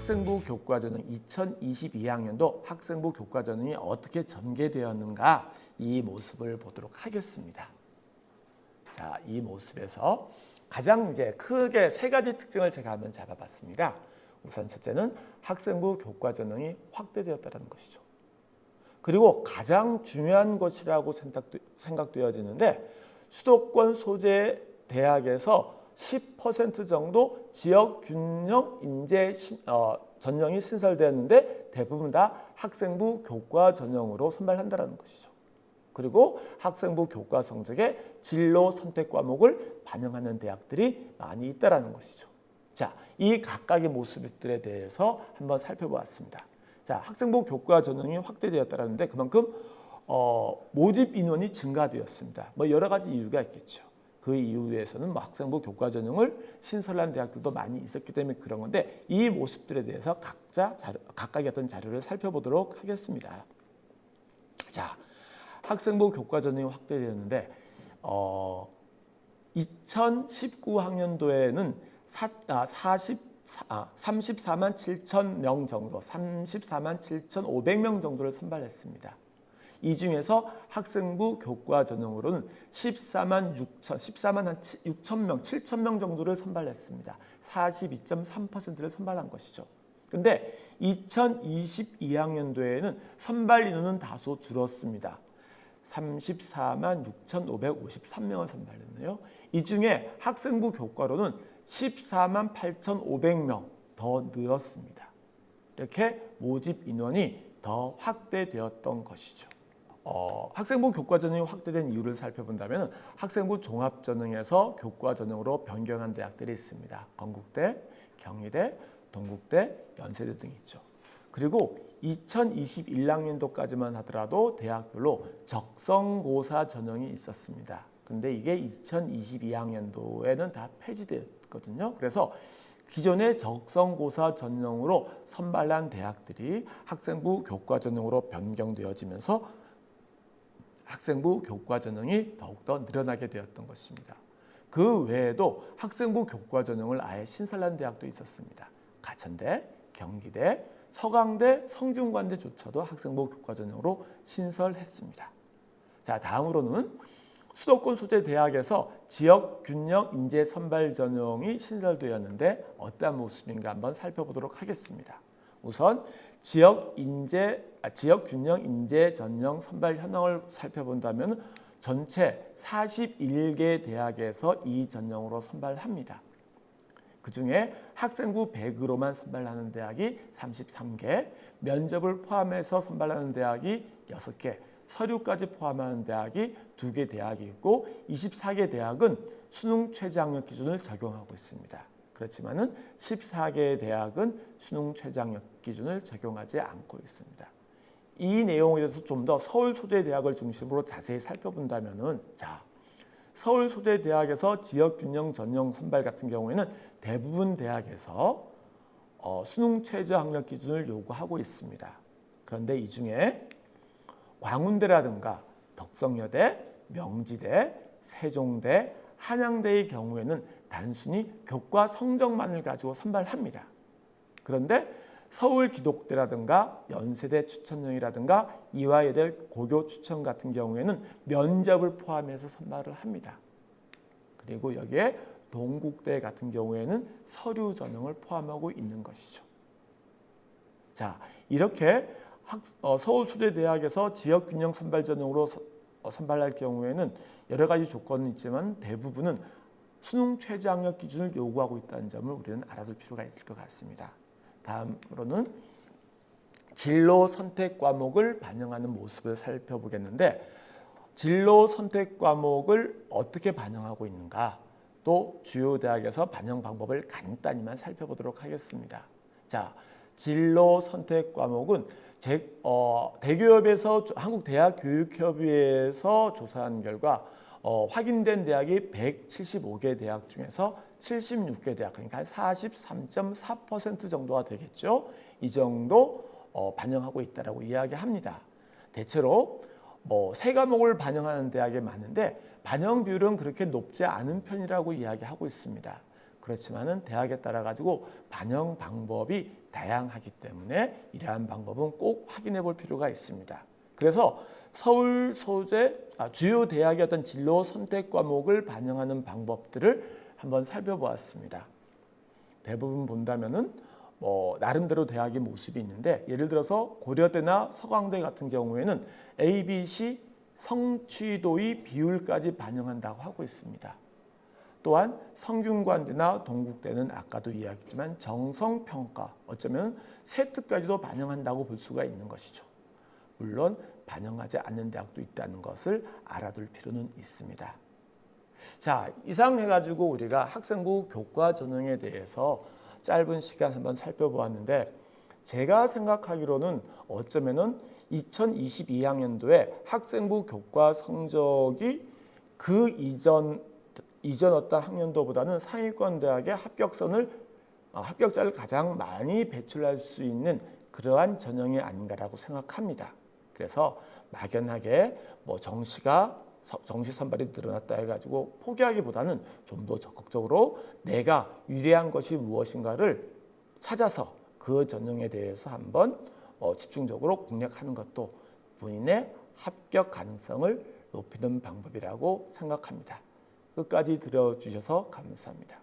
학생부 교과전형 2022학년도 학생부 교과전형이 어떻게 전개되었는가 이 모습을 보도록 하겠습니다. 자, 이 모습에서 가장 이제 크게 세 가지 특징을 제가 한번 잡아봤습니다. 우선 첫째는 학생부 교과전형이 확대되었다는 것이죠. 그리고 가장 중요한 것이라고 생각되어지는데 수도권 소재 대학에서 10% 정도 지역균형 인재 전형이 신설되었는데 대부분 다 학생부 교과 전형으로 선발한다는 것이죠. 그리고 학생부 교과 성적에 진로 선택 과목을 반영하는 대학들이 많이 있다는 것이죠. 자, 이 각각의 모습들에 대해서 한번 살펴보았습니다. 자, 학생부 교과 전형이 확대되었다는데 그만큼 모집 인원이 증가되었습니다. 여러 가지 이유가 있겠죠. 그 이유에서는 학생부 교과 전형을 신설한 대학들도 많이 있었기 때문에 그런 건데 이 모습들에 대해서 각각의 어떤 자료를 살펴보도록 하겠습니다. 자, 학생부 교과 전형이 확대되었는데 2019학년도에는 34만 7천 명 정도, 34만 7,500명 정도를 선발했습니다. 이 중에서 학생부 교과 전형으로는 14만 6천 명, 7천 명 정도를 선발했습니다. 42.3%를 선발한 것이죠. 그런데 2022학년도에는 선발 인원은 다소 줄었습니다. 34만 6,553명을 선발했네요. 이 중에 학생부 교과로는 14만 8,500명 더 늘었습니다. 이렇게 모집 인원이 더 확대되었던 것이죠. 학생부 교과 전형이 확대된 이유를 살펴본다면 학생부 종합 전형에서 교과 전형으로 변경한 대학들이 있습니다. 건국대, 경희대, 동국대, 연세대 등이 있죠. 그리고 2021학년도까지만 하더라도 대학별로 적성고사 전형이 있었습니다. 근데 이게 2022학년도에는 다 폐지되었거든요. 그래서 기존의 적성고사 전형으로 선발한 대학들이 학생부 교과 전형으로 변경되어지면서 학생부 교과 전형이 더욱더 늘어나게 되었던 것입니다. 그 외에도 학생부 교과 전형을 아예 신설한 대학도 있었습니다. 가천대, 경기대, 서강대, 성균관대조차도 학생부 교과 전형으로 신설했습니다. 자, 다음으로는 수도권 소재 대학에서 지역 균형 인재 선발 전형이 신설되었는데 어떠한 모습인가 한번 살펴보도록 하겠습니다. 우선 지역 균형 인재 전형 선발 현황을 살펴본다면 전체 41개 대학에서 이 전형으로 선발합니다. 그중에 학생부 100으로만 선발하는 대학이 33개, 면접을 포함해서 선발하는 대학이 6개, 서류까지 포함하는 대학이 2개 대학이 있고 24개 대학은 수능 최저학력 기준을 적용하고 있습니다. 그렇지만은 14개 대학은 수능 최저학력 기준을 적용하지 않고 있습니다. 이 내용에 대해서 좀 더 서울 소재 대학을 중심으로 자세히 살펴본다면은 서울 소재 대학에서 지역 균형 전형 선발 같은 경우에는 대부분 대학에서 수능 최저학력 기준을 요구하고 있습니다. 그런데 이 중에 광운대라든가 덕성여대, 명지대, 세종대, 한양대의 경우에는 단순히 교과 성적만을 가지고 선발합니다. 그런데 서울기독대라든가 연세대 추천형이라든가 이화여대 고교 추천 같은 경우에는 면접을 포함해서 선발을 합니다. 그리고 여기에 동국대 같은 경우에는 서류 전형을 포함하고 있는 것이죠. 자, 이렇게 서울소재대학에서 지역균형 선발 전형으로 선발할 경우에는 여러 가지 조건은 있지만 대부분은 수능 최저학력 기준을 요구하고 있다는 점을 우리는 알아둘 필요가 있을 것 같습니다. 다음으로는 진로 선택 과목을 반영하는 모습을 살펴보겠는데 진로 선택 과목을 어떻게 반영하고 있는가 또 주요 대학에서 반영 방법을 간단히만 살펴보도록 하겠습니다. 자, 진로 선택 과목은 대교협에서 한국대학교육협의회에서 조사한 결과 확인된 대학이 175개 대학 중에서 76개 대학, 그러니까 한 43.4% 정도가 되겠죠. 이 정도 반영하고 있다라고 이야기합니다. 대체로 세 과목을 반영하는 대학이 많은데 반영 비율은 그렇게 높지 않은 편이라고 이야기하고 있습니다. 그렇지만은 대학에 따라 가지고 반영 방법이 다양하기 때문에 이러한 방법은 꼭 확인해 볼 필요가 있습니다. 그래서 서울 소재 주요 대학의 어떤 진로 선택 과목을 반영하는 방법들을 한번 살펴보았습니다. 대부분 본다면은 나름대로 대학의 모습이 있는데, 예를 들어서 고려대나 서강대 같은 경우에는 A, B, C 성취도의 비율까지 반영한다고 하고 있습니다. 또한 성균관대나 동국대는 아까도 이야기했지만 정성평가, 어쩌면 세트까지도 반영한다고 볼 수가 있는 것이죠. 물론 반영하지 않는 대학도 있다는 것을 알아둘 필요는 있습니다. 자, 이상 해가지고 우리가 학생부 교과 전형에 대해서 짧은 시간 한번 살펴보았는데, 제가 생각하기로는 어쩌면은 2022학년도에 학생부 교과 성적이 그 이전 어떤 학년도보다는 상위권 대학의 합격자를 가장 많이 배출할 수 있는 그러한 전형이 아닌가라고 생각합니다. 그래서 막연하게 정시 선발이 늘어났다 해가지고 포기하기보다는 좀 더 적극적으로 내가 유리한 것이 무엇인가를 찾아서 그 전형에 대해서 한번 집중적으로 공략하는 것도 본인의 합격 가능성을 높이는 방법이라고 생각합니다. 끝까지 들어주셔서 감사합니다.